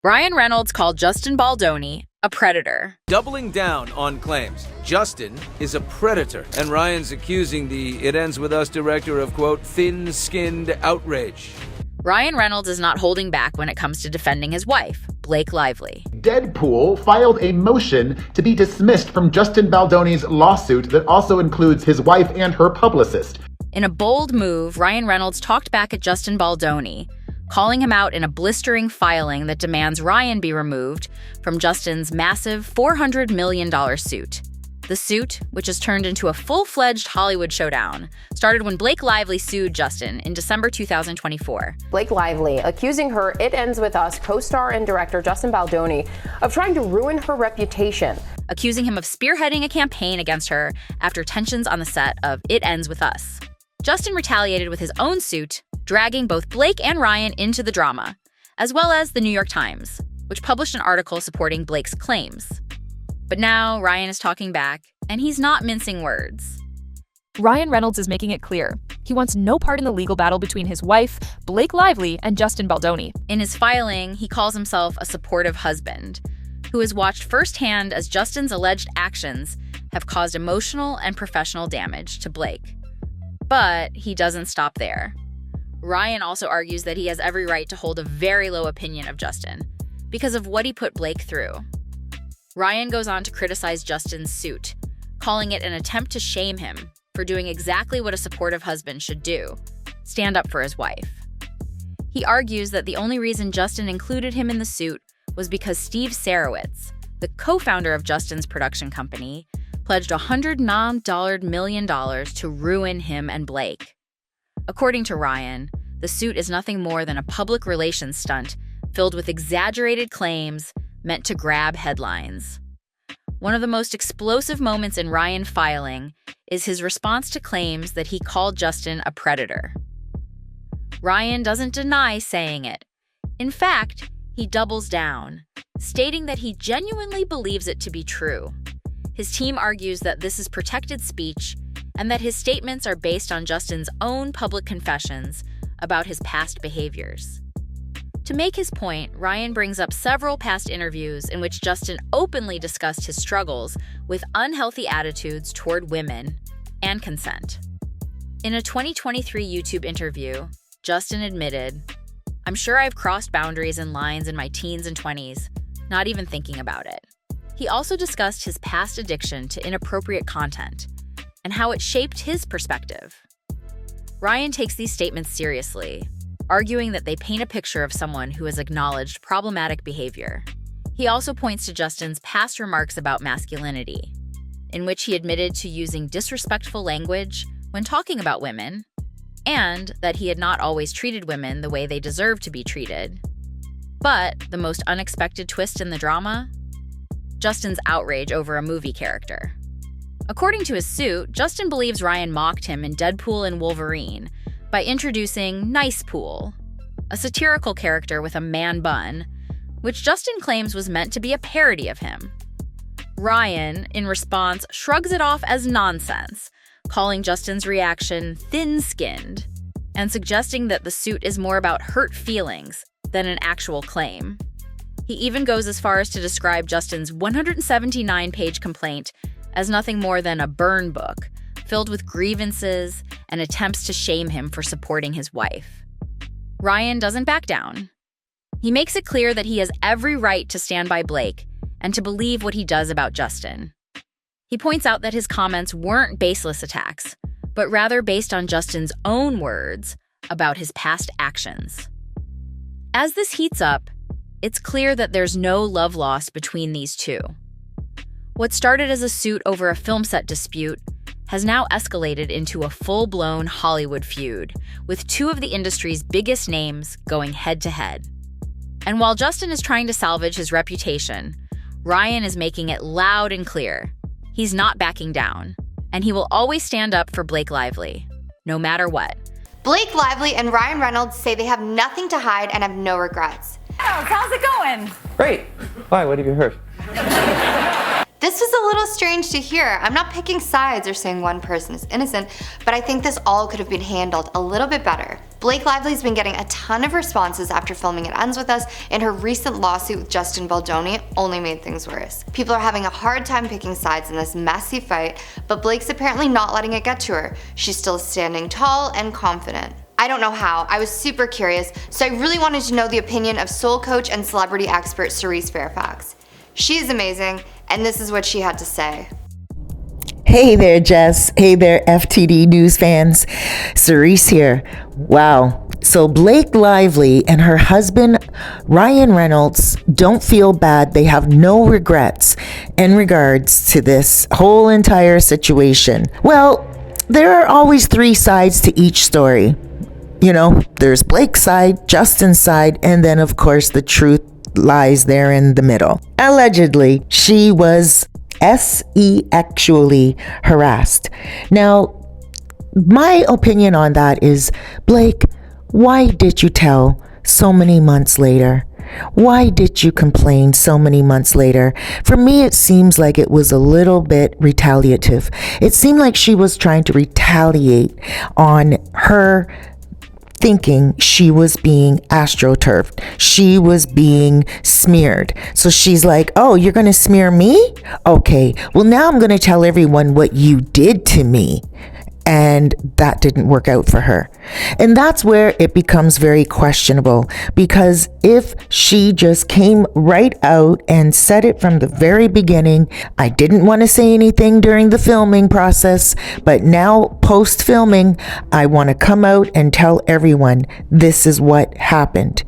Ryan Reynolds called Justin Baldoni a predator. Doubling down on claims. Justin is a predator, and Ryan's accusing the It Ends With Us director of, quote, thin-skinned outrage. Ryan Reynolds is not holding back when it comes to defending his wife, Blake Lively. Deadpool filed a motion to be dismissed from Justin Baldoni's lawsuit that also includes his wife and her publicist. In a bold move, Ryan Reynolds talked back at Justin Baldoni, calling him out in a blistering filing that demands Ryan be removed from Justin's massive $400 million suit. The suit, which has turned into a full-fledged Hollywood showdown, started when Blake Lively sued Justin in December 2024. Blake Lively accusing her It Ends With Us co-star and director Justin Baldoni of trying to ruin her reputation. Accusing him of spearheading a campaign against her after tensions on the set of It Ends With Us. Justin retaliated with his own suit, dragging both Blake and Ryan into the drama, as well as the New York Times, which published an article supporting Blake's claims. But now Ryan is talking back, and he's not mincing words. Ryan Reynolds is making it clear he wants no part in the legal battle between his wife, Blake Lively, and Justin Baldoni. In his filing, he calls himself a supportive husband, who has watched firsthand as Justin's alleged actions have caused emotional and professional damage to Blake. But he doesn't stop there. Ryan also argues that he has every right to hold a very low opinion of Justin because of what he put Blake through. Ryan goes on to criticize Justin's suit, calling it an attempt to shame him for doing exactly what a supportive husband should do, stand up for his wife. He argues that the only reason Justin included him in the suit was because Steve Sarowitz, the co-founder of Justin's production company, pledged $100 million to ruin him and Blake. According to Ryan, the suit is nothing more than a public relations stunt filled with exaggerated claims meant to grab headlines. One of the most explosive moments in Ryan filing is his response to claims that he called Justin a predator. Ryan doesn't deny saying it. In fact, he doubles down, stating that he genuinely believes it to be true. His team argues that this is protected speech and that his statements are based on Justin's own public confessions about his past behaviors. To make his point, Ryan brings up several past interviews in which Justin openly discussed his struggles with unhealthy attitudes toward women and consent. In a 2023 YouTube interview, Justin admitted, "I'm sure I've crossed boundaries and lines in my teens and 20s, not even thinking about it." He also discussed his past addiction to inappropriate content and how it shaped his perspective. Ryan takes these statements seriously, arguing that they paint a picture of someone who has acknowledged problematic behavior. He also points to Justin's past remarks about masculinity, in which he admitted to using disrespectful language when talking about women, and that he had not always treated women the way they deserved to be treated. But the most unexpected twist in the drama? Justin's outrage over a movie character. According to his suit, Justin believes Ryan mocked him in Deadpool and Wolverine by introducing Nice Pool, a satirical character with a man bun, which Justin claims was meant to be a parody of him. Ryan, in response, shrugs it off as nonsense, calling Justin's reaction thin-skinned, and suggesting that the suit is more about hurt feelings than an actual claim. He even goes as far as to describe Justin's 179-page complaint as nothing more than a burn book, filled with grievances and attempts to shame him for supporting his wife. Ryan doesn't back down. He makes it clear that he has every right to stand by Blake and to believe what he does about Justin. He points out that his comments weren't baseless attacks, but rather based on Justin's own words about his past actions. As this heats up, it's clear that there's no love lost between these two. What started as a suit over a film set dispute has now escalated into a full-blown Hollywood feud, with two of the industry's biggest names going head-to-head. And while Justin is trying to salvage his reputation, Ryan is making it loud and clear. He's not backing down, and he will always stand up for Blake Lively, no matter what. Blake Lively and Ryan Reynolds say they have nothing to hide and have no regrets. How's it going? Great. Why? What have you heard? This was a little strange to hear. I'm not picking sides or saying one person is innocent, but I think this all could have been handled a little bit better. Blake Lively's been getting a ton of responses after filming It Ends With Us, and her recent lawsuit with Justin Baldoni only made things worse. People are having a hard time picking sides in this messy fight, but Blake's apparently not letting it get to her. She's still standing tall and confident. I don't know how. I was super curious, so I really wanted to know the opinion of soul coach and celebrity expert Cerise Fairfax. She's amazing, and this is what she had to say. Hey there, Jess. Hey there, FTD News fans. Cerise here. Wow. So Blake Lively and her husband, Ryan Reynolds, don't feel bad. They have no regrets in regards to this whole entire situation. Well, there are always three sides to each story. You know, there's Blake's side, Justin's side, and then, of course, the truth lies there in the middle. Allegedly, she was sexually harassed. Now, my opinion on that is, Blake, why did you tell so many months later? Why did you complain so many months later? For me, it seems like it was a little bit retaliative. It seemed like she was trying to retaliate on her thinking she was being astroturfed. She was being smeared. So she's like, oh, you're going to smear me? Okay, well, now I'm going to tell everyone what you did to me. And that didn't work out for her. And that's where it becomes very questionable, because if she just came right out and said it from the very beginning, I didn't want to say anything during the filming process, but now post filming, I want to come out and tell everyone this is what happened.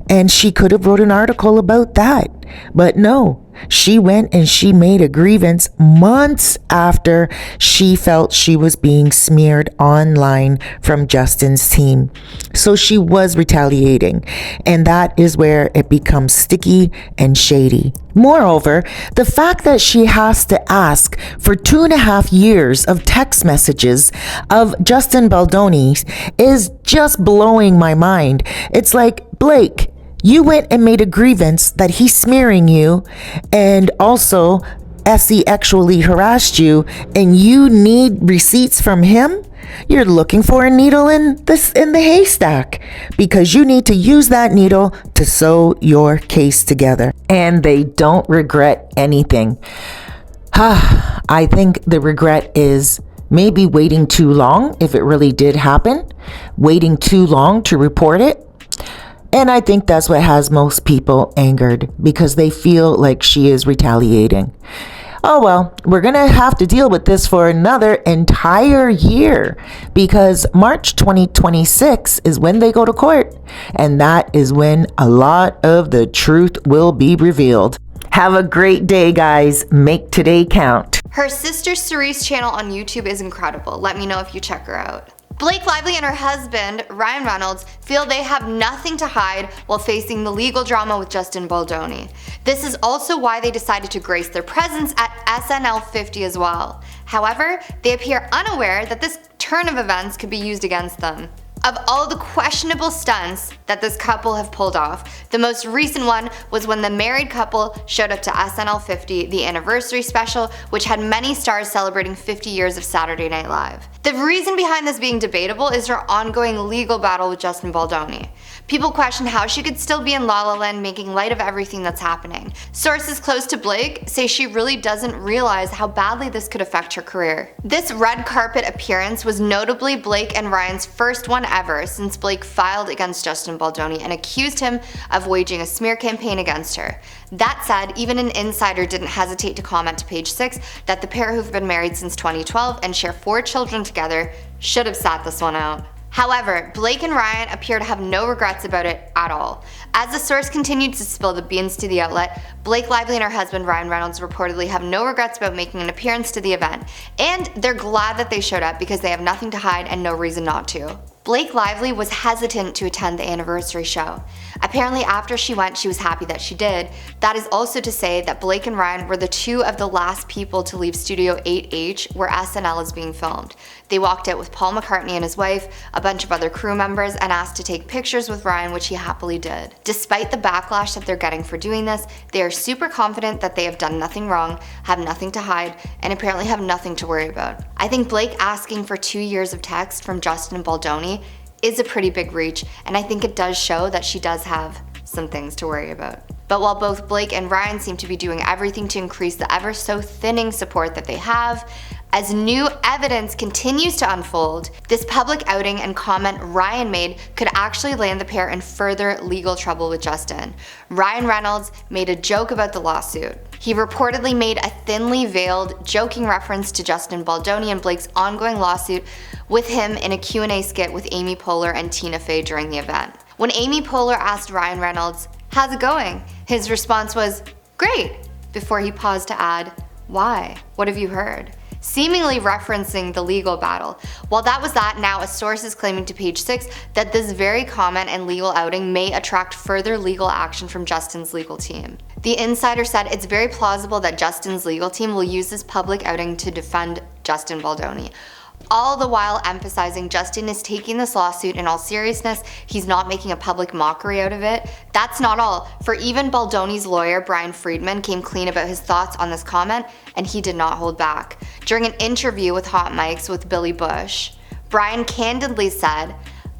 And she could have wrote an article about that. But no, she went and she made a grievance months after she felt she was being smeared online from Justin's team. So she was retaliating, and that is where it becomes sticky and shady. Moreover, the fact that she has to ask for 2.5 years of text messages of Justin Baldoni's is just blowing my mind. It's like, Blake, you went and made a grievance that he's smearing you and also sexually harassed you, and you need receipts from him? You're looking for a needle in the haystack, because you need to use that needle to sew your case together. And they don't regret anything. I think the regret is maybe waiting too long, if it really did happen, waiting too long to report it. And I think that's what has most people angered, because they feel like she is retaliating. Oh well, we're going to have to deal with this for another entire year, because March 2026 is when they go to court, and that is when a lot of the truth will be revealed. Have a great day, guys. Make today count. Her sister Cerise channel on YouTube is incredible. Let me know if you check her out. Blake Lively and her husband, Ryan Reynolds, feel they have nothing to hide while facing the legal drama with Justin Baldoni. This is also why they decided to grace their presence at SNL 50 as well. However, they appear unaware that this turn of events could be used against them. Of all the questionable stunts that this couple have pulled off, the most recent one was when the married couple showed up to SNL 50, the anniversary special, which had many stars celebrating 50 years of Saturday Night Live. The reason behind this being debatable is her ongoing legal battle with Justin Baldoni. People question how she could still be in La La Land making light of everything that's happening. Sources close to Blake say she really doesn't realize how badly this could affect her career. This red carpet appearance was notably Blake and Ryan's first one ever since Blake filed against Justin Baldoni and accused him of waging a smear campaign against her. That said, even an insider didn't hesitate to comment to Page 6 that the pair who've been married since 2012 and share 4 children together should have sat this one out. However, Blake and Ryan appear to have no regrets about it at all. As the source continued to spill the beans to the outlet, Blake Lively and her husband Ryan Reynolds reportedly have no regrets about making an appearance to the event, and they're glad that they showed up because they have nothing to hide and no reason not to. Blake Lively was hesitant to attend the anniversary show. Apparently after she went, she was happy that she did. That is also to say that Blake and Ryan were the 2 of the last people to leave Studio 8H where SNL is being filmed. They walked out with Paul McCartney and his wife, a bunch of other crew members, and asked to take pictures with Ryan, which he happily did. Despite the backlash that they're getting for doing this, they are super confident that they have done nothing wrong, have nothing to hide, and apparently have nothing to worry about. I think Blake asking for 2 years of text from Justin Baldoni is a pretty big reach, and I think it does show that she does have some things to worry about. But while both Blake and Ryan seem to be doing everything to increase the ever so thinning support that they have, as new evidence continues to unfold, this public outing and comment Ryan made could actually land the pair in further legal trouble with Justin. Ryan Reynolds made a joke about the lawsuit. He reportedly made a thinly veiled, joking reference to Justin Baldoni and Blake's ongoing lawsuit with him in a Q&A skit with Amy Poehler and Tina Fey during the event. When Amy Poehler asked Ryan Reynolds, "How's it going?" his response was, "Great," before he paused to add, "Why? What have you heard?" Seemingly referencing the legal battle. While that was that, now a source is claiming to Page 6 that this very comment and legal outing may attract further legal action from Justin's legal team. The insider said it's very plausible that Justin's legal team will use this public outing to defend Justin Baldoni. All the while emphasizing Justin is taking this lawsuit in all seriousness, he's not making a public mockery out of it. That's not all, for even Baldoni's lawyer, Brian Friedman, came clean about his thoughts on this comment, and he did not hold back. During an interview with Hot Mics with Billy Bush, Brian candidly said,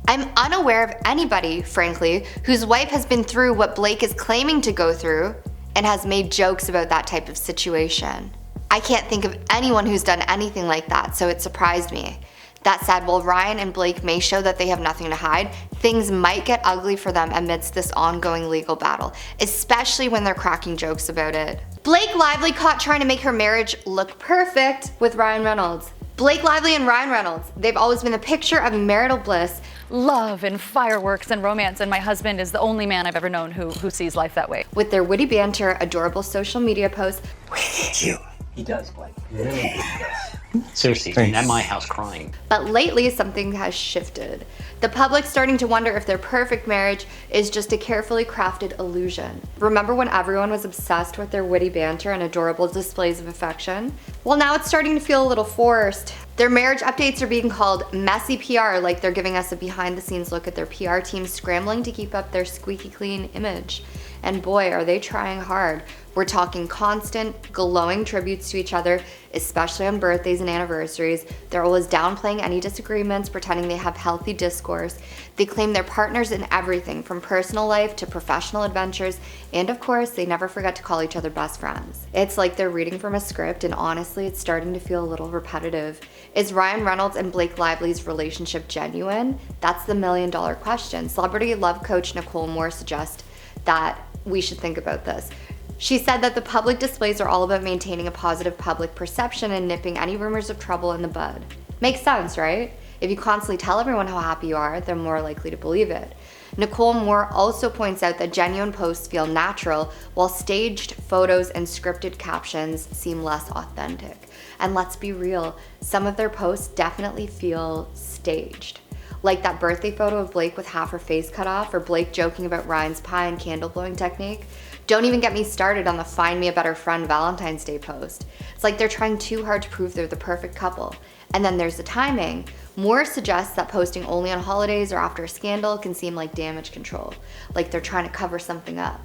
"I'm unaware of anybody, frankly, whose wife has been through what Blake is claiming to go through and has made jokes about that type of situation. I can't think of anyone who's done anything like that, so it surprised me." That said, while Ryan and Blake may show that they have nothing to hide, things might get ugly for them amidst this ongoing legal battle, especially when they're cracking jokes about it. Blake Lively caught trying to make her marriage look perfect with Ryan Reynolds. Blake Lively and Ryan Reynolds, they've always been the picture of marital bliss. Love and fireworks and romance, and my husband is the only man I've ever known who sees life that way. With their witty banter, adorable social media posts, "We need you." He does, Blake. He really does. Seriously, he's been at my house crying. But lately, something has shifted. The public's starting to wonder if their perfect marriage is just a carefully crafted illusion. Remember when everyone was obsessed with their witty banter and adorable displays of affection? Well, now it's starting to feel a little forced. Their marriage updates are being called messy PR, like they're giving us a behind-the-scenes look at their PR team scrambling to keep up their squeaky clean image. And boy, are they trying hard. We're talking constant, glowing tributes to each other, especially on birthdays and anniversaries. They're always downplaying any disagreements, pretending they have healthy discourse. They claim they're partners in everything, from personal life to professional adventures, and of course, they never forget to call each other best friends. It's like they're reading from a script, and honestly, it's starting to feel a little repetitive. Is Ryan Reynolds and Blake Lively's relationship genuine? That's the million-dollar question. Celebrity love coach Nicole Moore suggests that we should think about this. She said that the public displays are all about maintaining a positive public perception and nipping any rumors of trouble in the bud. Makes sense, right? If you constantly tell everyone how happy you are, they're more likely to believe it. Nicole Moore also points out that genuine posts feel natural, while staged photos and scripted captions seem less authentic. And let's be real, some of their posts definitely feel staged. Like that birthday photo of Blake with half her face cut off, or Blake joking about Ryan's pie and candle blowing technique. Don't even get me started on the Find Me a Better Friend Valentine's Day post. It's like they're trying too hard to prove they're the perfect couple. And then there's the timing. Moore suggests that posting only on holidays or after a scandal can seem like damage control, like they're trying to cover something up.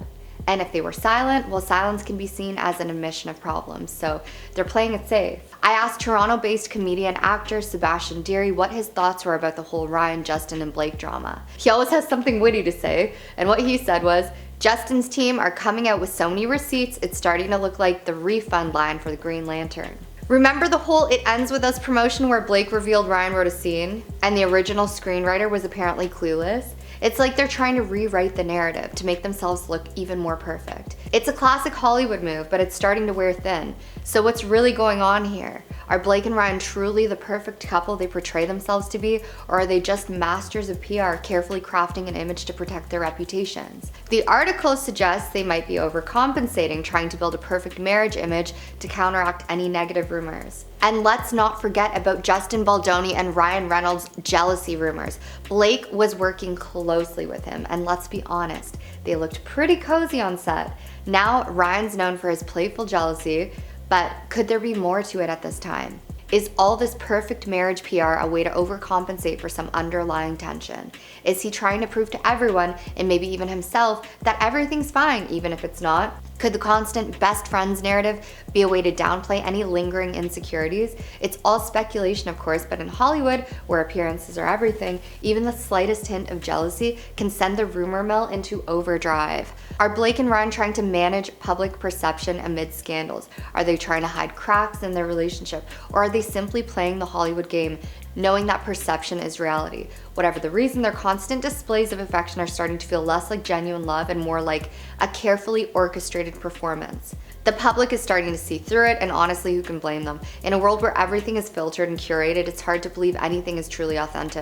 And if they were silent, well, silence can be seen as an admission of problems, so they're playing it safe. I asked Toronto-based comedian actor Sebastian Deary what his thoughts were about the whole Ryan, Justin, and Blake drama. He always has something witty to say, and what he said was, "Justin's team are coming out with so many receipts, it's starting to look like the refund line for the Green Lantern." Remember the whole It Ends With Us promotion where Blake revealed Ryan wrote a scene, and the original screenwriter was apparently clueless? It's like they're trying to rewrite the narrative to make themselves look even more perfect. It's a classic Hollywood move, but it's starting to wear thin. So what's really going on here? Are Blake and Ryan truly the perfect couple they portray themselves to be, or are they just masters of PR, carefully crafting an image to protect their reputations? The article suggests they might be overcompensating, trying to build a perfect marriage image to counteract any negative rumors. And let's not forget about Justin Baldoni and Ryan Reynolds' jealousy rumors. Blake was working closely with him, and let's be honest, they looked pretty cozy on set. Now, Ryan's known for his playful jealousy, but could there be more to it at this time? Is all this perfect marriage PR a way to overcompensate for some underlying tension? Is he trying to prove to everyone, and maybe even himself, that everything's fine even if it's not? Could the constant best friends narrative be a way to downplay any lingering insecurities? It's all speculation, of course, but in Hollywood, where appearances are everything, even the slightest hint of jealousy can send the rumor mill into overdrive. Are Blake and Ryan trying to manage public perception amid scandals? Are they trying to hide cracks in their relationship? Or are they simply playing the Hollywood game, knowing that perception is reality? Whatever the reason, their constant displays of affection are starting to feel less like genuine love and more like a carefully orchestrated performance. The public is starting to see through it, and honestly, who can blame them? In a world where everything is filtered and curated, it's hard to believe anything is truly authentic.